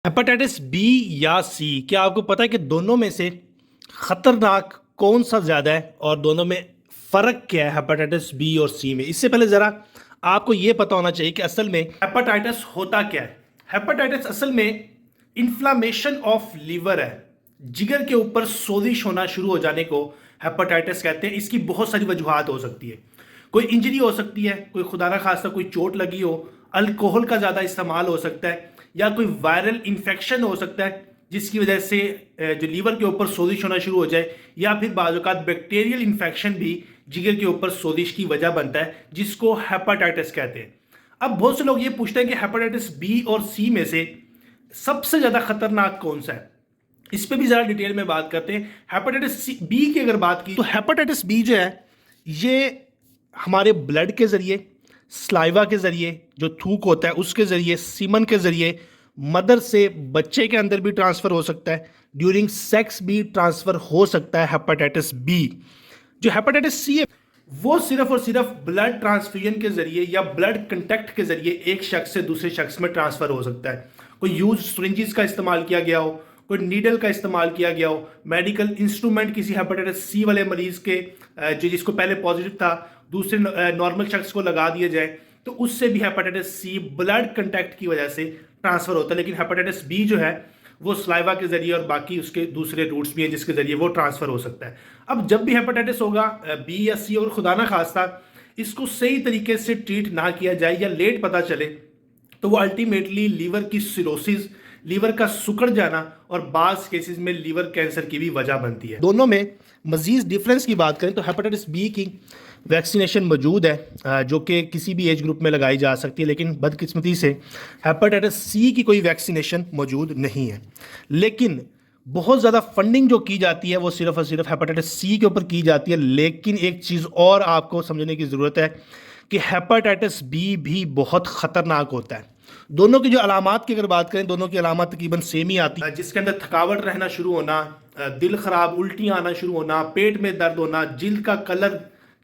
Hepatitis B या सी, क्या आपको पता है कि दोनों में से खतरनाक कौन सा ज़्यादा है और दोनों में फ़र्क क्या है हेपेटाइटिस बी और सी में? इससे पहले ज़रा आपको यह पता होना चाहिए कि असल में हेपेटाइटिस होता क्या है। हेपेटाइटिस असल में इन्फ्लामेशन ऑफ लीवर है। जिगर के ऊपर सोजिश होना शुरू हो जाने को हेपेटाइटिस कहते हैं। इसकी बहुत सारी वजूहात हो सकती है। कोई इंजरी हो सकती है, कोई खुदा ना खास्ता कोई चोट लगी हो, अल्कोहल का ज़्यादा इस्तेमाल हो सकता है, या कोई वायरल इन्फेक्शन हो सकता है जिसकी वजह से जो लीवर के ऊपर सोजिश होना शुरू हो जाए, या फिर बाज़ औक़ात बैक्टीरियल इन्फेक्शन भी जिगर के ऊपर सोजिश की वजह बनता है, जिसको हेपेटाइटिस कहते हैं। अब बहुत से लोग ये पूछते हैं कि हेपेटाइटिस बी और सी में से सबसे ज़्यादा खतरनाक कौन सा है। इस पर भी ज़रा डिटेल में बात करते हैं। हेपेटाइटिस बी की अगर बात की तो हेपेटाइटिस बी जो है ये हमारे ब्लड के ज़रिए, स्लाइवा के ज़रिए, जो थूक होता है उसके ज़रिए, सीमन के ज़रिए, मदर से बच्चे के अंदर भी ट्रांसफ़र हो सकता है, ड्यूरिंग सेक्स भी ट्रांसफ़र हो सकता है हेपेटाइटिस बी। जो हेपेटाइटिस सी है वो सिर्फ और सिर्फ ब्लड ट्रांसफ्यूजन के ज़रिए या ब्लड कंटेक्ट के ज़रिए एक शख्स से दूसरे शख्स में ट्रांसफ़र हो सकता है। कोई यूज सिरिंजेस का इस्तेमाल किया गया हो, कोई नीडल का इस्तेमाल किया गया हो, मेडिकल इंस्ट्रूमेंट किसी हेपेटाइटिस सी वाले मरीज के जो जिसको पहले पॉजिटिव था दूसरे नॉर्मल शख्स को लगा दिया जाए, तो उससे भी हेपेटाइटिस सी ब्लड कंटैक्ट की वजह से ट्रांसफर होता है। लेकिन हेपेटाइटिस बी जो है वो स्लाइवा के जरिए और बाकी उसके दूसरे रूट्स भी हैं जिसके जरिए वो ट्रांसफर हो सकता है। अब जब भी हेपेटाइटिस होगा बी या सी, और खुदा ना खास्ता इसको सही तरीके से ट्रीट ना किया जाए या लेट पता चले, तो वो अल्टीमेटली लीवर की सिरोसिस, लीवर का सुकड़ जाना और बाज़ केसेस में लीवर कैंसर की भी वजह बनती है। दोनों में मजीद डिफरेंस की बात करें तो हेपेटाइटिस बी की वैक्सीनेशन मौजूद है जो कि किसी भी एज ग्रुप में लगाई जा सकती है, लेकिन बदकिस्मती से हेपेटाइटिस सी की कोई वैक्सीनेशन मौजूद नहीं है। लेकिन बहुत ज़्यादा फंडिंग जो की जाती है वो सिर्फ और सिर्फ हेपेटाइटिस सी के ऊपर की जाती है। लेकिन एक चीज़ और आपको समझने की ज़रूरत है कि हेपेटाइटिस बी भी बहुत ख़तरनाक होता है। दोनों की जो अलामात की अगर बात करें, दोनों की अलामत तकरीबन सेम ही आती है, जिसके अंदर थकावट रहना शुरू होना, दिल ख़राब, उल्टियाँ आना शुरू होना, पेट में दर्द होना, जिल्द का कलर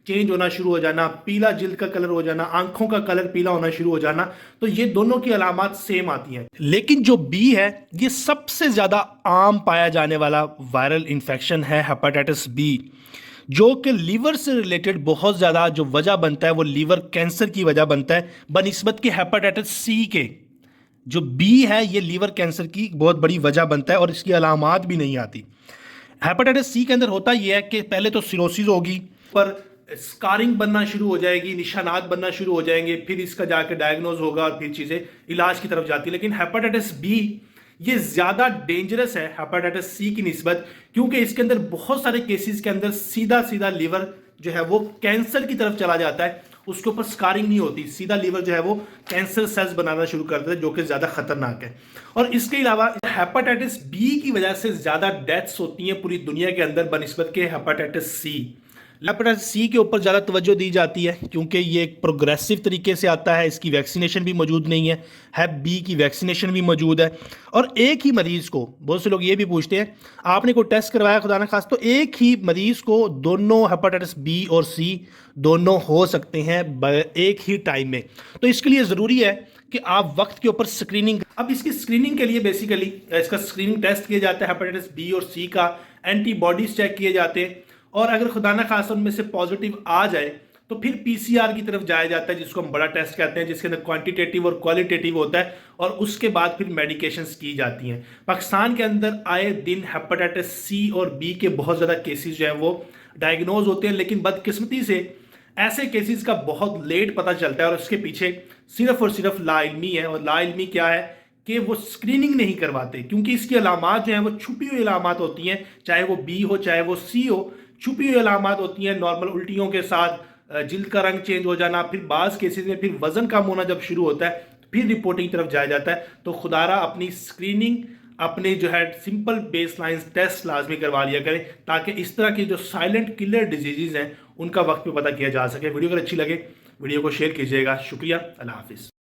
चेंज होना शुरू हो जाना, पीला जिल्द का कलर हो जाना, आंखों का कलर पीला होना शुरू हो जाना, तो ये दोनों की अलामत सेम आती हैं। लेकिन जो बी है ये सबसे ज़्यादा आम पाया जाने वाला वायरल इन्फेक्शन है हेपेटाइटिस बी, जो कि लीवर से रिलेटेड बहुत ज़्यादा जो वजह बनता है वो लीवर कैंसर की वजह बनता है बनिस्बत के हेपेटाइटिस सी के। जो बी है ये लीवर कैंसर की बहुत बड़ी वजह बनता है और इसकी अलामात भी नहीं आती। हेपेटाइटिस सी के अंदर होता यह है कि पहले तो सिरोसिस होगी, पर स्कारिंग बनना शुरू हो जाएगी, निशानात बनना शुरू हो जाएंगे, फिर इसका जाकर डायग्नोज होगा और फिर चीज़ें इलाज की तरफ जाती है। लेकिन हेपेटाइटिस बी ये ज़्यादा डेंजरस है हेपेटाइटिस सी की निस्बत, क्योंकि इसके अंदर बहुत सारे केसेस के अंदर सीधा सीधा लीवर जो है वो कैंसर की तरफ चला जाता है। उसके ऊपर स्कारिंग नहीं होती, सीधा लीवर जो है वो कैंसर सेल्स बनाना शुरू कर देता है, जो कि ज़्यादा खतरनाक है। और इसके अलावा हेपेटाइटिस बी की वजह से ज़्यादा डेथ्स होती हैं पूरी दुनिया के अंदर बनिस्बत के हेपेटाइटिस सी। हेपेटाइटिस सी के ऊपर ज़्यादा तवज्जो दी जाती है क्योंकि ये एक प्रोग्रेसिव तरीके से आता है, इसकी वैक्सीनेशन भी मौजूद नहीं है। हैप बी की वैक्सीनेशन भी मौजूद है। और एक ही मरीज़ को, बहुत से लोग ये भी पूछते हैं आपने कोई टेस्ट करवाया खुदा ना खास, तो एक ही मरीज़ को दोनों हेपेटाइटिस बी और सी दोनों हो सकते हैं एक ही टाइम में। तो इसके लिए ज़रूरी है कि आप वक्त के ऊपर स्क्रीनिंग। अब इसकी स्क्रीनिंग के लिए बेसिकली इसका स्क्रीनिंग टेस्ट किया जाता है हेपेटाइटिस बी और सी का, एंटीबॉडीज चेक किए जाते हैं, और अगर खुदा ना खासा उनमें से पॉजिटिव आ जाए तो फिर पीसीआर की तरफ जाया जाता है, जिसको हम बड़ा टेस्ट कहते हैं, जिसके अंदर क्वांटिटेटिव और क्वालिटेटिव होता है, और उसके बाद फिर मेडिकेशंस की जाती हैं। पाकिस्तान के अंदर आए दिन हेपेटाइटिस सी और बी के बहुत ज़्यादा केसेस जो हैं वो डायग्नोज होते हैं, लेकिन बदकिस्मती से ऐसे केसेस का बहुत लेट पता चलता है, और उसके पीछे सिर्फ और सिर्फ लाइल्मी है। और लाइल्मी क्या है कि वो स्क्रीनिंग नहीं करवाते, क्योंकि इसकी अलामात जो हैं वो छुपी हुई अलामात होती हैं, चाहे वो बी हो चाहे वो सी हो। छुपी हुई अलामात होती हैं नॉर्मल उल्टियों के साथ, जिल्द का रंग चेंज हो जाना, फिर बाज़ केसेस में फिर वजन कम होना जब शुरू होता है फिर रिपोर्टिंग तरफ जाया जाता है। तो खुदारा अपनी स्क्रीनिंग, अपने जो है सिंपल बेसलाइन टेस्ट लाजमी करवा लिया करें, ताकि इस तरह के जो साइलेंट किलर डिजीज़ हैं उनका वक्त पे पता किया जा सके। वीडियो अगर अच्छी लगे वीडियो को शेयर कीजिएगा। शुक्रिया, अल्लाह हाफिज़।